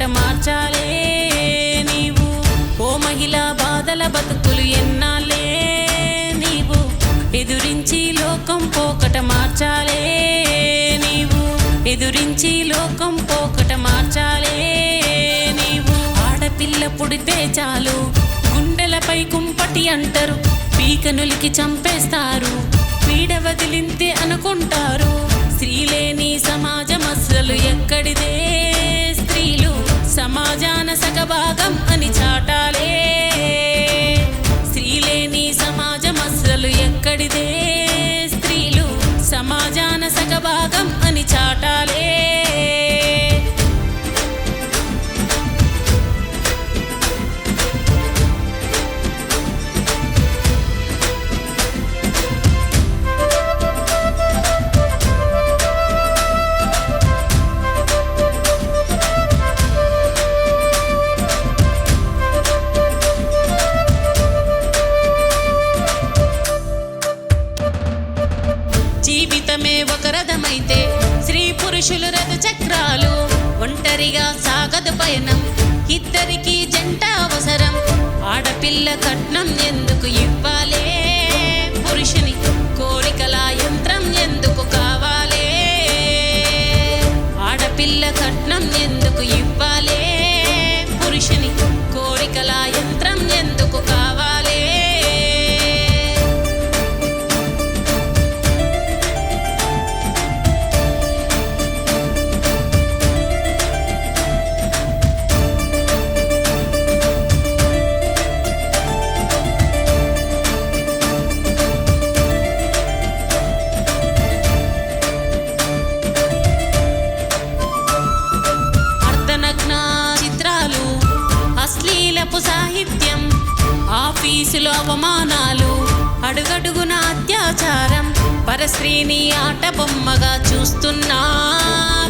మార్చాలే నీవు. ఓ మహిళా బాధల బతుకులు ఎన్నాళ్ళే నీవు ఎదురించి లోకం పోకట మార్చాలే నీవు. ఎదురించి లోకం పోకట మార్చాలే నీవు. ఆడపిల్ల పుడితే చాలు గుండెలపై కుంపటి అంటారు, పీకనులికి చంపేస్తారు, పీడ వదిలింతే అనుకుంటారు. స్త్రీలేని సమాజం అసలు ఎక్కడిదే, స్త్రీలు సమాజాన సగభాగం అని చాటాలే. స్త్రీలేని సమాజం అసలు ఎక్కడిదే, స్త్రీలు సమాజాన సగభాగం అని చాటాలే. జీవితమే ఒక రథమైతే స్త్రీ పురుషులు రథ చక్రాలు. ఒంటరిగా సాగదు పయనం, ఇద్దరికి జంట అవసరం. ఆడపిల్ల కట్నం ఎందుకు ఇవ్వాలే, పురుషుని కోరికల యంత్రం ఎందుకు కావాలే. ఆడపిల్ల కట్నం ఎందుకు ఇవ్వాలే, పురుషుని కోరికల యంత్రం ఎందుకు కావాలే. చిత్రాలు, అశ్లీలపు సాహిత్యం, ఆఫీసులో అవమానాలు, అడుగడుగున అత్యాచారం. పరస్త్రీని ఆట బొమ్మగా చూస్తున్నా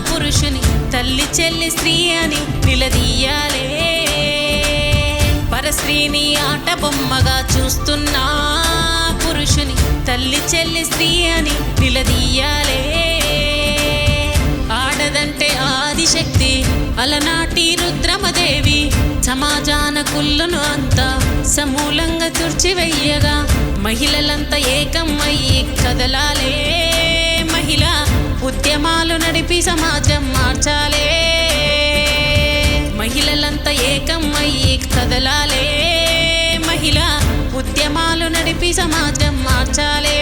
పురుషుని తల్లి చెల్లి స్త్రీ అని నిలదీయాలే. పరస్త్రీని ఆట బొమ్మగా చూస్తున్నా పురుషుని తల్లి చెల్లి స్త్రీ అని నిలదీయాలే. ఆడదంటే ఆదిశక్తి అలనాటి రుద్రమదేవి, సమాజాన కుళ్ళును అంతా సమూలంగా తుడిచివెయ్యగా మహిళలంతా ఏకం అయ్యి కదలాలే. మహిళా ఉద్యమాలు నడిపి సమాజం మార్చాలే. మహిళలంతా ఏకం అయ్యి కదలాలే. మహిళా ఉద్యమాలు నడిపి సమాజం మార్చాలే.